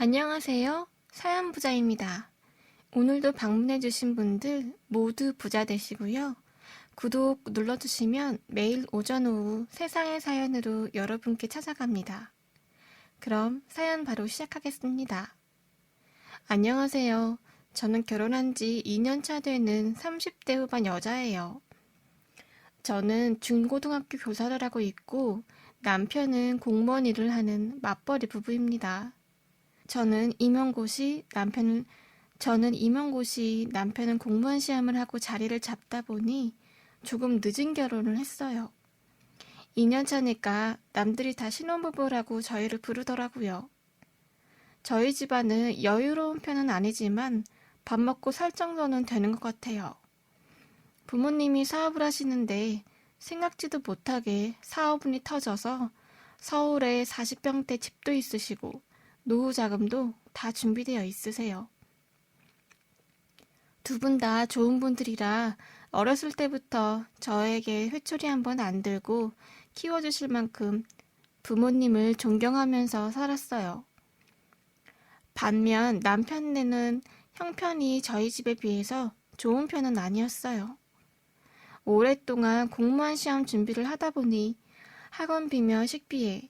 안녕하세요. 사연부자입니다. 오늘도 방문해주신 분들 모두 부자 되시고요. 구독 눌러주시면 매일 오전 오후 세상의 사연으로 여러분께 찾아갑니다. 그럼 사연 바로 시작하겠습니다. 안녕하세요. 저는 결혼한 지 2년 차 되는 30대 후반 여자예요. 저는 중고등학교 교사를 하고 있고 남편은 공무원 일을 하는 맞벌이 부부입니다. 저는 임용고시, 남편은 공무원 시험을 하고 자리를 잡다 보니 조금 늦은 결혼을 했어요. 2년 차니까 남들이 다 신혼부부라고 저희를 부르더라고요. 저희 집안은 여유로운 편은 아니지만 밥 먹고 살 정도는 되는 것 같아요. 부모님이 사업을 하시는데 생각지도 못하게 사업운이 터져서 서울에 40평대 집도 있으시고 노후 자금도 다 준비되어 있으세요. 두 분 다 좋은 분들이라 어렸을 때부터 저에게 회초리 한 번 안 들고 키워주실 만큼 부모님을 존경하면서 살았어요. 반면 남편네는 형편이 저희 집에 비해서 좋은 편은 아니었어요. 오랫동안 공무원 시험 준비를 하다 보니 학원비며 식비에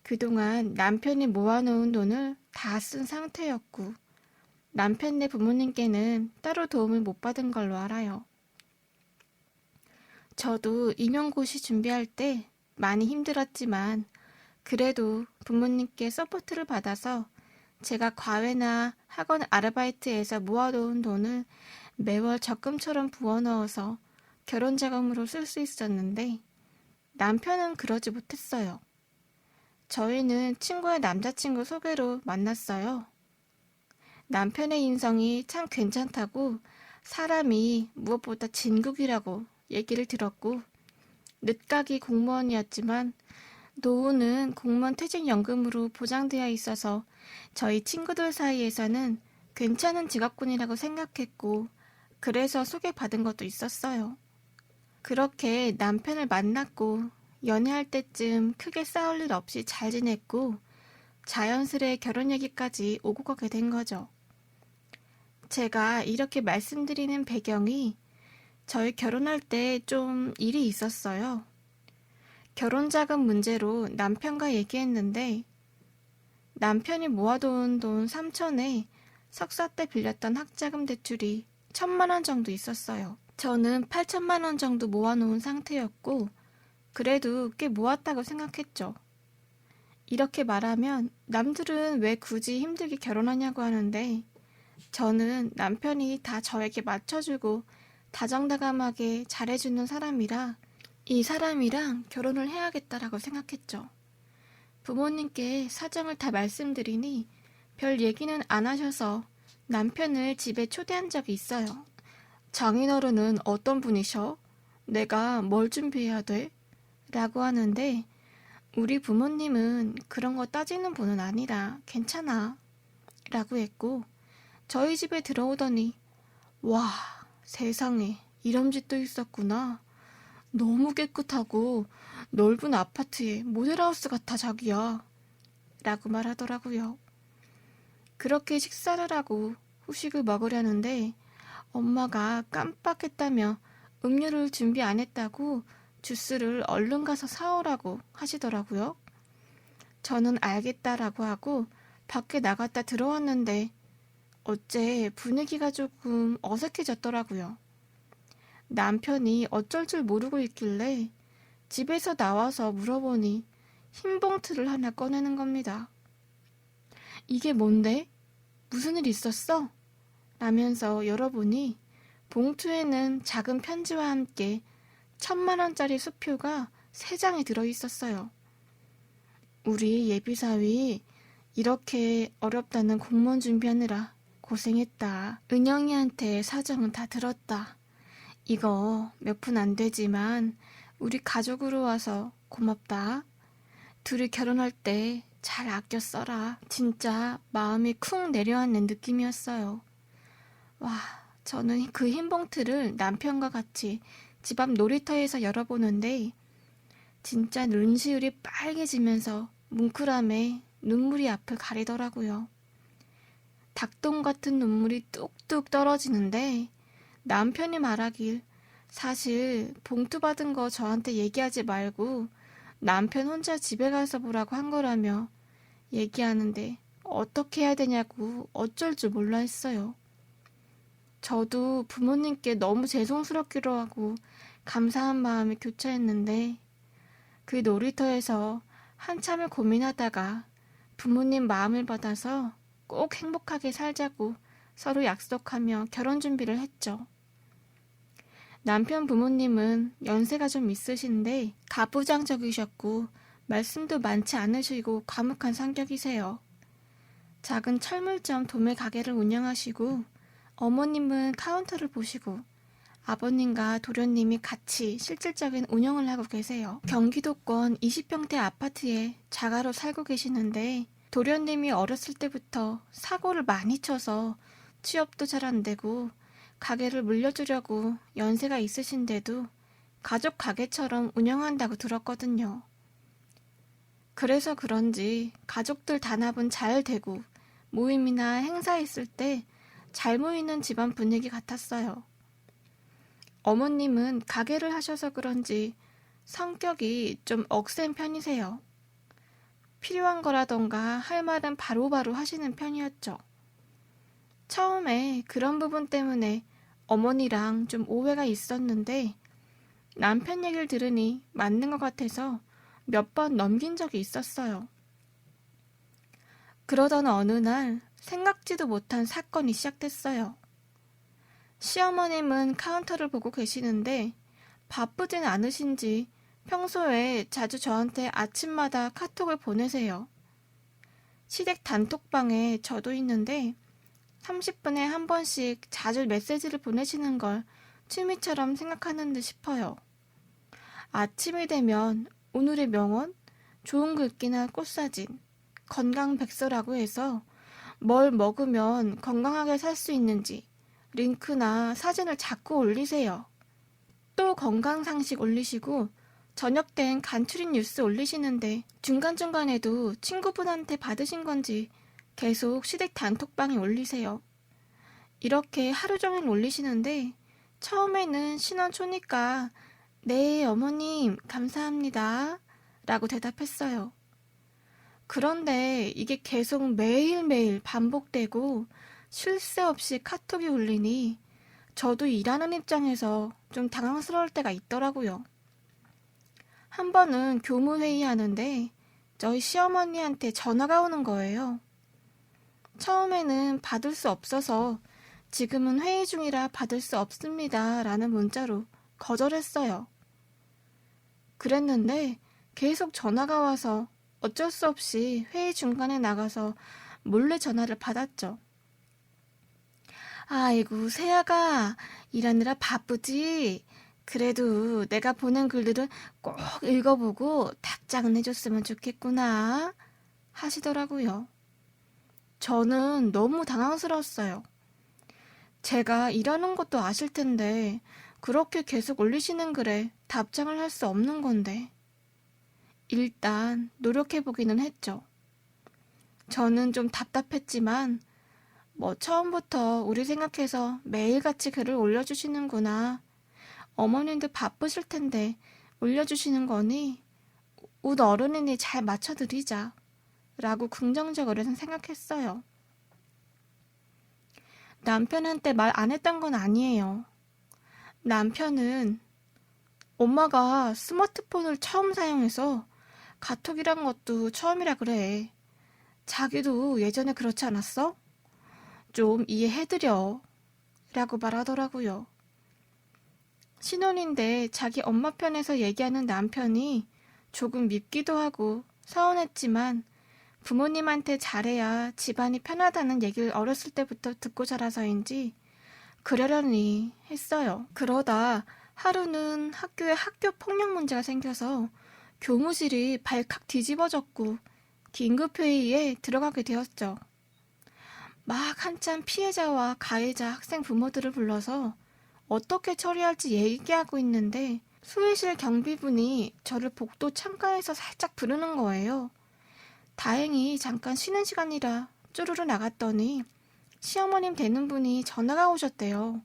그동안 남편이 모아놓은 돈을 다 쓴 상태였고 남편네 부모님께는 따로 도움을 못 받은 걸로 알아요. 저도 임용고시 준비할 때 많이 힘들었지만 그래도 부모님께 서포트를 받아서 제가 과외나 학원 아르바이트에서 모아놓은 돈을 매월 적금처럼 부어넣어서 결혼자금으로 쓸 수 있었는데 남편은 그러지 못했어요. 저희는 친구의 남자친구 소개로 만났어요. 남편의 인성이 참 괜찮다고 사람이 무엇보다 진국이라고 얘기를 들었고 늦가기 공무원이었지만 노후는 공무원 퇴직연금으로 보장되어 있어서 저희 친구들 사이에서는 괜찮은 직업군이라고 생각했고 그래서 소개받은 것도 있었어요. 그렇게 남편을 만났고 연애할 때쯤 크게 싸울 일 없이 잘 지냈고 자연스레 결혼 얘기까지 오고 가게 된 거죠. 제가 이렇게 말씀드리는 배경이 저희 결혼할 때 좀 일이 있었어요. 결혼자금 문제로 남편과 얘기했는데 남편이 모아둔 돈 3천에 석사 때 빌렸던 학자금 대출이 1,000만 원 정도 있었어요. 저는 8천만 원 정도 모아놓은 상태였고 그래도 꽤 모았다고 생각했죠. 이렇게 말하면 남들은 왜 굳이 힘들게 결혼하냐고 하는데 저는 남편이 다 저에게 맞춰주고 다정다감하게 잘해주는 사람이라 이 사람이랑 결혼을 해야겠다라고 생각했죠. 부모님께 사정을 다 말씀드리니 별 얘기는 안 하셔서 남편을 집에 초대한 적이 있어요. 장인어른은 어떤 분이셔? 내가 뭘 준비해야 돼? 라고 하는데 우리 부모님은 그런 거 따지는 분은 아니라 괜찮아 라고 했고 저희 집에 들어오더니 와 세상에 이런 집도 있었구나. 너무 깨끗하고 넓은 아파트에 모델하우스 같아 자기야 라고 말하더라고요. 그렇게 식사를 하고 후식을 먹으려는데 엄마가 깜빡했다며 음료를 준비 안 했다고 주스를 얼른 가서 사오라고 하시더라고요. 저는 알겠다라고 하고 밖에 나갔다 들어왔는데 어째 분위기가 조금 어색해졌더라고요. 남편이 어쩔 줄 모르고 있길래 집에서 나와서 물어보니 흰 봉투를 하나 꺼내는 겁니다. 이게 뭔데? 무슨 일 있었어? 라면서 열어보니 봉투에는 작은 편지와 함께 1,000만 원짜리 수표가 3장이 들어있었어요. 우리 예비사위 이렇게 어렵다는 공무원 준비하느라 고생했다. 은영이한테 사정은 다 들었다. 이거 몇 푼 안 되지만 우리 가족으로 와서 고맙다. 둘이 결혼할 때 잘 아껴 써라. 진짜 마음이 쿵 내려앉는 느낌이었어요. 와, 저는 그 흰 봉투를 남편과 같이 집 앞 놀이터에서 열어보는데 진짜 눈시울이 빨개지면서 뭉클함에 눈물이 앞을 가리더라고요. 닭똥 같은 눈물이 뚝뚝 떨어지는데 남편이 말하길 사실 봉투 받은 거 저한테 얘기하지 말고 남편 혼자 집에 가서 보라고 한 거라며 얘기하는데 어떻게 해야 되냐고 어쩔 줄 몰라 했어요. 저도 부모님께 너무 죄송스럽기도 하고 감사한 마음이 교차했는데 그 놀이터에서 한참을 고민하다가 부모님 마음을 받아서 꼭 행복하게 살자고 서로 약속하며 결혼 준비를 했죠. 남편 부모님은 연세가 좀 있으신데 가부장적이셨고 말씀도 많지 않으시고 과묵한 성격이세요. 작은 철물점 도매 가게를 운영하시고 어머님은 카운터를 보시고 아버님과 도련님이 같이 실질적인 운영을 하고 계세요. 경기도권 20평대 아파트에 자가로 살고 계시는데 도련님이 어렸을 때부터 사고를 많이 쳐서 취업도 잘 안 되고 가게를 물려주려고 연세가 있으신데도 가족 가게처럼 운영한다고 들었거든요. 그래서 그런지 가족들 단합은 잘 되고 모임이나 행사 있을 때 잘 모이는 집안 분위기 같았어요. 어머님은 가게를 하셔서 그런지 성격이 좀 억센 편이세요. 필요한 거라던가 할 말은 바로바로 하시는 편이었죠. 처음에 그런 부분 때문에 어머니랑 좀 오해가 있었는데 남편 얘기를 들으니 맞는 것 같아서 몇 번 넘긴 적이 있었어요. 그러던 어느 날 생각지도 못한 사건이 시작됐어요. 시어머님은 카운터를 보고 계시는데 바쁘진 않으신지 평소에 자주 저한테 아침마다 카톡을 보내세요. 시댁 단톡방에 저도 있는데 30분에 한 번씩 자주 메시지를 보내시는 걸 취미처럼 생각하는 듯 싶어요. 아침이 되면 오늘의 명언, 좋은 글귀나 꽃사진, 건강백서라고 해서 뭘 먹으면 건강하게 살 수 있는지 링크나 사진을 자꾸 올리세요. 또 건강상식 올리시고 저녁 땐 간추린 뉴스 올리시는데 중간중간에도 친구분한테 받으신 건지 계속 시댁 단톡방에 올리세요. 이렇게 하루 종일 올리시는데 처음에는 신혼 초니까 네 어머님 감사합니다 라고 대답했어요. 그런데 이게 계속 매일매일 반복되고 쉴 새 없이 카톡이 울리니 저도 일하는 입장에서 좀 당황스러울 때가 있더라고요. 한 번은 교무회의 하는데 저희 시어머니한테 전화가 오는 거예요. 처음에는 받을 수 없어서 지금은 회의 중이라 받을 수 없습니다 라는 문자로 거절했어요. 그랬는데 계속 전화가 와서 어쩔 수 없이 회의 중간에 나가서 몰래 전화를 받았죠. 아이고 세아가 일하느라 바쁘지? 그래도 내가 보낸 글들은 꼭 읽어보고 답장은 해줬으면 좋겠구나 하시더라고요. 저는 너무 당황스러웠어요. 제가 일하는 것도 아실 텐데 그렇게 계속 올리시는 글에 답장을 할 수 없는 건데 일단 노력해보기는 했죠. 저는 좀 답답했지만 처음부터 우리 생각해서 매일같이 글을 올려주시는구나. 어머님도 바쁘실 텐데 올려주시는 거니 웃 어른이니 잘 맞춰드리자 라고 긍정적으로 생각했어요. 남편한테 말 안 했던 건 아니에요. 남편은 엄마가 스마트폰을 처음 사용해서 카톡이란 것도 처음이라 그래. 자기도 예전에 그렇지 않았어? 좀 이해해드려 라고 말하더라고요. 신혼인데 자기 엄마 편에서 얘기하는 남편이 조금 밉기도 하고 서운했지만 부모님한테 잘해야 집안이 편하다는 얘기를 어렸을 때부터 듣고 자라서인지 그러려니 했어요. 그러다 하루는 학교에 학교 폭력 문제가 생겨서 교무실이 발칵 뒤집어졌고 긴급회의에 들어가게 되었죠. 막 한참 피해자와 가해자 학생 부모들을 불러서 어떻게 처리할지 얘기하고 있는데 수의실 경비분이 저를 복도 창가에서 살짝 부르는 거예요. 다행히 잠깐 쉬는 시간이라 쪼르르 나갔더니 시어머님 되는 분이 전화가 오셨대요.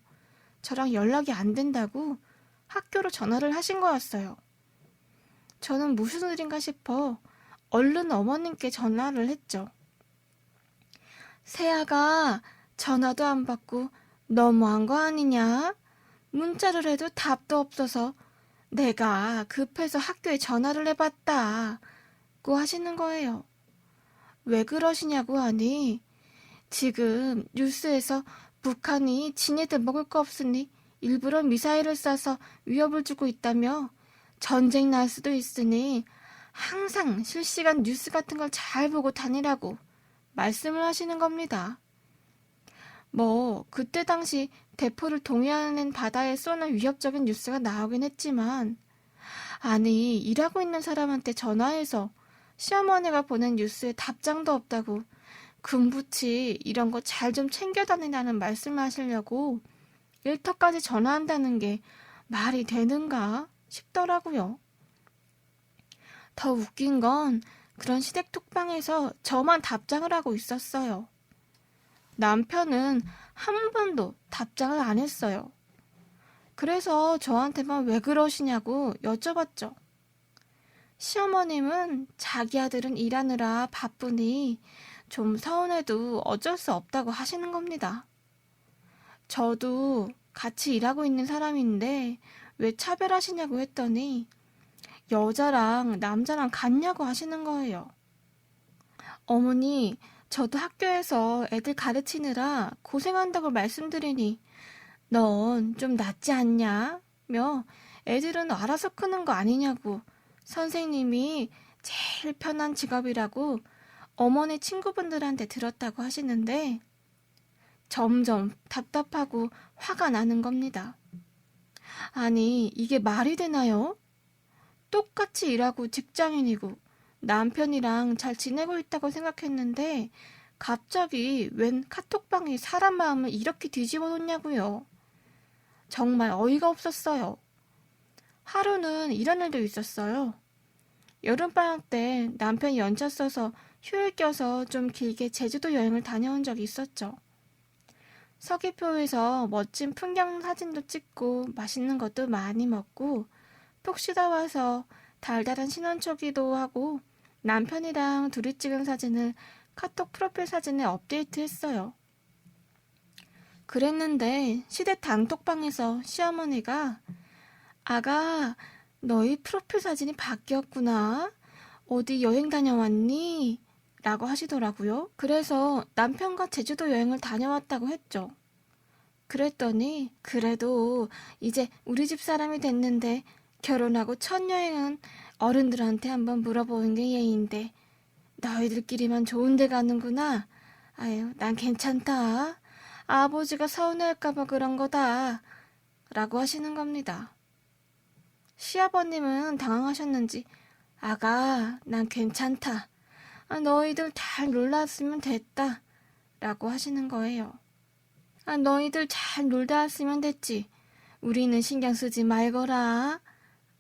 저랑 연락이 안 된다고 학교로 전화를 하신 거였어요. 저는 무슨 일인가 싶어 얼른 어머님께 전화를 했죠. 새아가 전화도 안 받고 너무한 거 아니냐? 문자를 해도 답도 없어서 내가 급해서 학교에 전화를 해봤다고 하시는 거예요. 왜 그러시냐고 하니 지금 뉴스에서 북한이 지네들 먹을 거 없으니 일부러 미사일을 쏴서 위협을 주고 있다며 전쟁 날 수도 있으니 항상 실시간 뉴스 같은 걸 잘 보고 다니라고 말씀을 하시는 겁니다. 그때 당시 대포를 동해안 바다에 쏘는 위협적인 뉴스가 나오긴 했지만 아니 일하고 있는 사람한테 전화해서 시어머니가 보낸 뉴스에 답장도 없다고 금부치 이런 거 잘 좀 챙겨 다니라는 말씀을 하시려고 일터까지 전화한다는 게 말이 되는가 싶더라고요. 더 웃긴 건 그런 시댁 톡방에서 저만 답장을 하고 있었어요. 남편은 한 번도 답장을 안 했어요. 그래서 저한테만 왜 그러시냐고 여쭤봤죠. 시어머님은 자기 아들은 일하느라 바쁘니 좀 서운해도 어쩔 수 없다고 하시는 겁니다. 저도 같이 일하고 있는 사람인데 왜 차별하시냐고 했더니 여자랑 남자랑 같냐고 하시는 거예요. 어머니, 저도 학교에서 애들 가르치느라 고생한다고 말씀드리니 넌 좀 낫지 않냐? 며 애들은 알아서 크는 거 아니냐고 선생님이 제일 편한 직업이라고 어머니 친구분들한테 들었다고 하시는데 점점 답답하고 화가 나는 겁니다. 아니, 이게 말이 되나요? 똑같이 일하고 직장인이고 남편이랑 잘 지내고 있다고 생각했는데 갑자기 웬 카톡방에 사람 마음을 이렇게 뒤집어 놓냐고요. 정말 어이가 없었어요. 하루는 이런 일도 있었어요. 여름방학 때 남편이 연차 써서 휴일 껴서 좀 길게 제주도 여행을 다녀온 적이 있었죠. 서귀포에서 멋진 풍경 사진도 찍고 맛있는 것도 많이 먹고 푹 쉬다 와서 달달한 신혼초기도 하고 남편이랑 둘이 찍은 사진을 카톡 프로필 사진에 업데이트했어요. 그랬는데 시댁 단톡방에서 시어머니가 아가 너희 프로필 사진이 바뀌었구나. 어디 여행 다녀왔니? 라고 하시더라고요. 그래서 남편과 제주도 여행을 다녀왔다고 했죠. 그랬더니 그래도 이제 우리 집 사람이 됐는데 결혼하고 첫 여행은 어른들한테 한번 물어보는 게 예의인데 너희들끼리만 좋은 데 가는구나. 아유, 난 괜찮다. 아버지가 서운해할까봐 그런 거다. 라고 하시는 겁니다. 시아버님은 당황하셨는지 아가, 난 괜찮다. 너희들 잘 놀다 왔으면 됐다. 라고 하시는 거예요. 너희들 잘 놀다 왔으면 됐지. 우리는 신경 쓰지 말거라.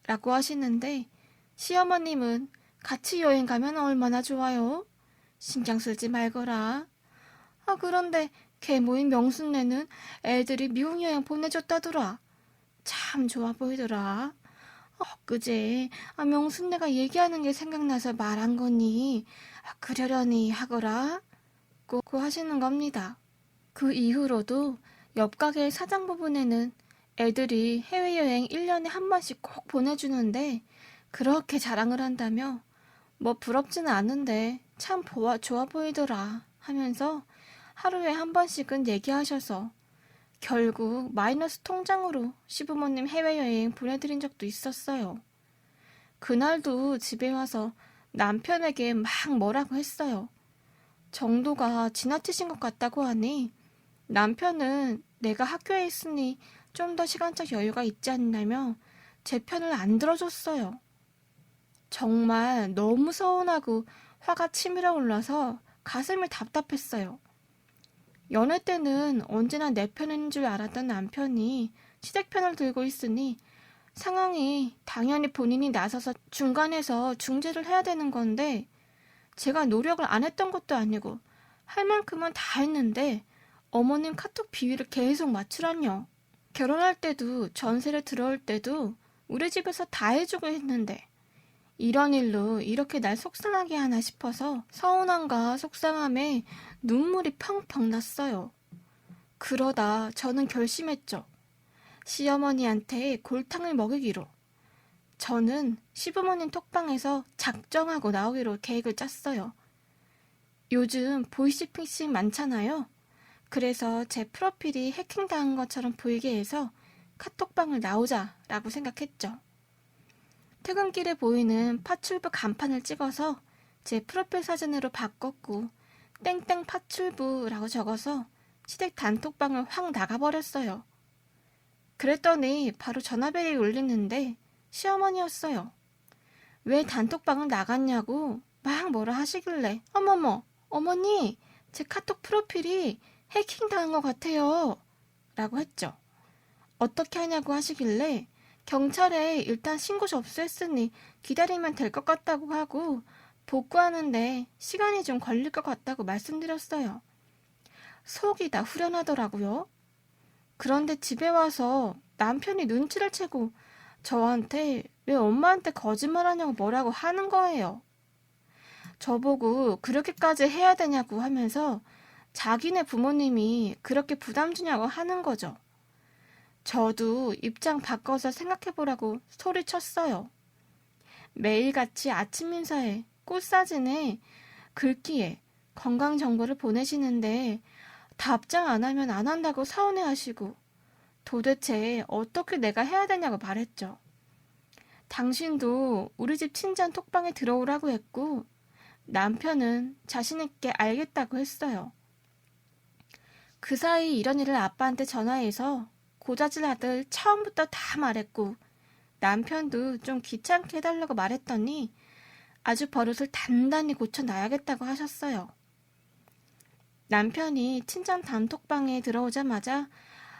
라고 하시는데 시어머님은 같이 여행 가면 얼마나 좋아요. 신경 쓰지 말거라. 그런데 계모인 명순네는 애들이 미국 여행 보내줬다더라. 참 좋아 보이더라. 그제 명순네가 얘기하는 게 생각나서 말한 거니 그러려니 하거라. 고 하시는 겁니다. 그 이후로도 옆 가게 사장 부부네는 애들이 해외여행 1년에 한 번씩 꼭 보내주는데 그렇게 자랑을 한다며 부럽지는 않은데 참 좋아 보이더라 하면서 하루에 한 번씩은 얘기하셔서 결국 마이너스 통장으로 시부모님 해외여행 보내드린 적도 있었어요. 그날도 집에 와서 남편에게 막 뭐라고 했어요. 정도가 지나치신 것 같다고 하니 남편은 내가 학교에 있으니 좀 더 시간적 여유가 있지 않냐며 제 편을 안 들어줬어요. 정말 너무 서운하고 화가 치밀어 올라서 가슴이 답답했어요. 연애 때는 언제나 내 편인 줄 알았던 남편이 시댁 편을 들고 있으니 상황이 당연히 본인이 나서서 중간에서 중재를 해야 되는 건데 제가 노력을 안 했던 것도 아니고 할 만큼은 다 했는데 어머님 카톡 비위를 계속 맞추란요. 결혼할 때도 전세를 들어올 때도 우리 집에서 다 해주고 했는데 이런 일로 이렇게 날 속상하게 하나 싶어서 서운함과 속상함에 눈물이 펑펑 났어요. 그러다 저는 결심했죠. 시어머니한테 골탕을 먹이기로. 저는 시부모님 톡방에서 작정하고 나오기로 계획을 짰어요. 요즘 보이스피싱 많잖아요. 그래서 제 프로필이 해킹당한 것처럼 보이게 해서 카톡방을 나오자라고 생각했죠. 퇴근길에 보이는 파출부 간판을 찍어서 제 프로필 사진으로 바꿨고 땡땡 파출부라고 적어서 시댁 단톡방을 확 나가버렸어요. 그랬더니 바로 전화벨이 울리는데 시어머니였어요. 왜 단톡방을 나갔냐고 막 뭐라 하시길래 어머머 어머니 제 카톡 프로필이 해킹당한 것 같아요 라고 했죠. 어떻게 하냐고 하시길래 경찰에 일단 신고 접수했으니 기다리면 될 것 같다고 하고 복구하는데 시간이 좀 걸릴 것 같다고 말씀드렸어요. 속이 다 후련하더라고요. 그런데 집에 와서 남편이 눈치를 채고 저한테 왜 엄마한테 거짓말하냐고 뭐라고 하는 거예요. 저보고 그렇게까지 해야 되냐고 하면서 자기네 부모님이 그렇게 부담 주냐고 하는 거죠. 저도 입장 바꿔서 생각해보라고 소리쳤어요. 매일같이 아침 인사에 꽃사진에 글귀에 건강정보를 보내시는데 답장 안 하면 안 한다고 서운해 하시고 도대체 어떻게 내가 해야 되냐고 말했죠. 당신도 우리 집 친정 톡방에 들어오라고 했고 남편은 자신있게 알겠다고 했어요. 그 사이 이런 일을 아빠한테 전화해서 고자질 아들 처음부터 다 말했고 남편도 좀 귀찮게 해달라고 말했더니 아주 버릇을 단단히 고쳐놔야겠다고 하셨어요. 남편이 친정 단톡방에 들어오자마자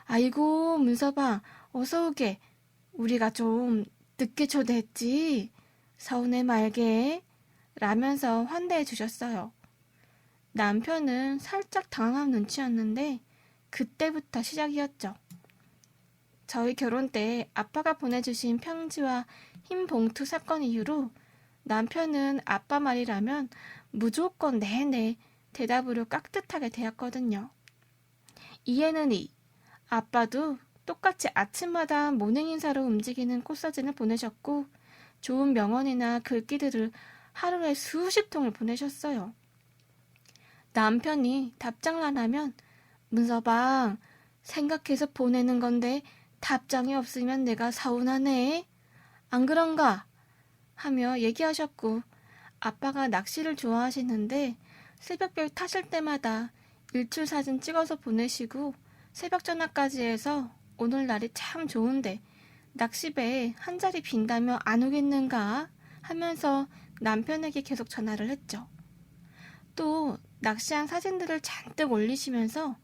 아이고 문서방 어서 오게 우리가 좀 늦게 초대했지 서운해 말게 라면서 환대해 주셨어요. 남편은 살짝 당황한 눈치였는데 그때부터 시작이었죠. 저희 결혼 때 아빠가 보내주신 편지와 흰 봉투 사건 이후로 남편은 아빠 말이라면 무조건 네네 대답으로 깍듯하게 대했거든요. 이해는 이. 아빠도 똑같이 아침마다 모닝 인사로 움직이는 꽃사진을 보내셨고 좋은 명언이나 글귀들을 하루에 수십 통을 보내셨어요. 남편이 답장을 안 하면 문서방 생각해서 보내는 건데 답장이 없으면 내가 서운하네. 안 그런가? 하며 얘기하셨고 아빠가 낚시를 좋아하시는데 새벽별 타실 때마다 일출 사진 찍어서 보내시고 새벽 전화까지 해서 오늘 날이 참 좋은데 낚시배에 한 자리 빈다며 안 오겠는가? 하면서 남편에게 계속 전화를 했죠. 또 낚시한 사진들을 잔뜩 올리시면서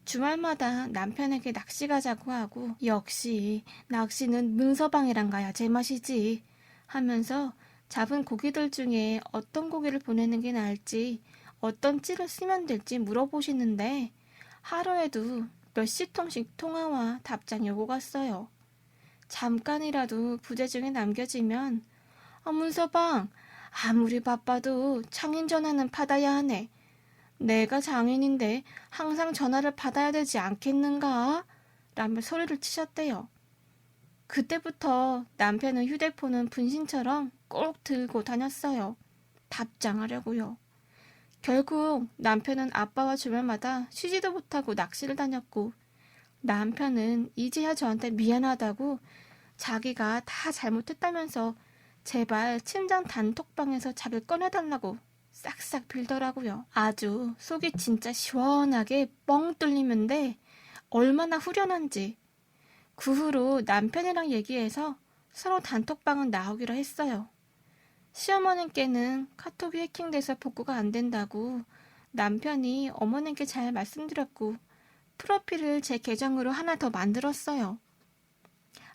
주말마다 남편에게 낚시 가자고 하고 역시 낚시는 문서방이랑 가야 제맛이지 하면서 잡은 고기들 중에 어떤 고기를 보내는 게 나을지 어떤 찌를 쓰면 될지 물어보시는데 하루에도 몇십 통씩 통화와 답장 요구가 왔어요. 잠깐이라도 부재중에 남겨지면 문서방 아무리 바빠도 장인 전화는 받아야 하네. 내가 장인인데 항상 전화를 받아야 되지 않겠는가? 라며 소리를 치셨대요. 그때부터 남편은 휴대폰은 분신처럼 꼭 들고 다녔어요. 답장하려고요. 결국 남편은 아빠와 주말마다 쉬지도 못하고 낚시를 다녔고 남편은 이제야 저한테 미안하다고 자기가 다 잘못했다면서 제발 친정 단톡방에서 자기를 꺼내달라고 싹싹 빌더라고요. 아주 속이 진짜 시원하게 뻥 뚫리는데 얼마나 후련한지. 그 후로 남편이랑 얘기해서 서로 단톡방은 나오기로 했어요. 시어머님께는 카톡이 해킹돼서 복구가 안 된다고 남편이 어머님께 잘 말씀드렸고 프로필을 제 계정으로 하나 더 만들었어요.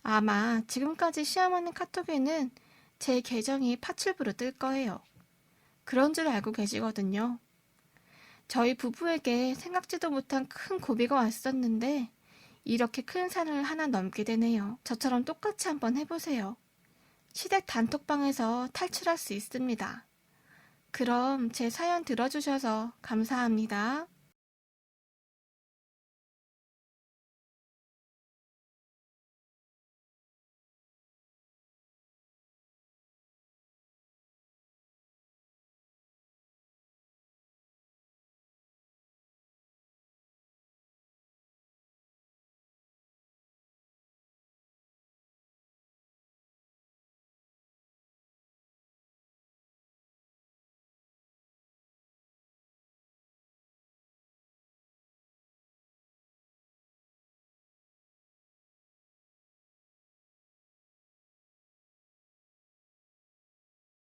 아마 지금까지 시어머님 카톡에는 제 계정이 파출부로 뜰 거예요. 그런 줄 알고 계시거든요. 저희 부부에게 생각지도 못한 큰 고비가 왔었는데 이렇게 큰 산을 하나 넘게 되네요. 저처럼 똑같이 한번 해보세요. 시댁 단톡방에서 탈출할 수 있습니다. 그럼 제 사연 들어주셔서 감사합니다.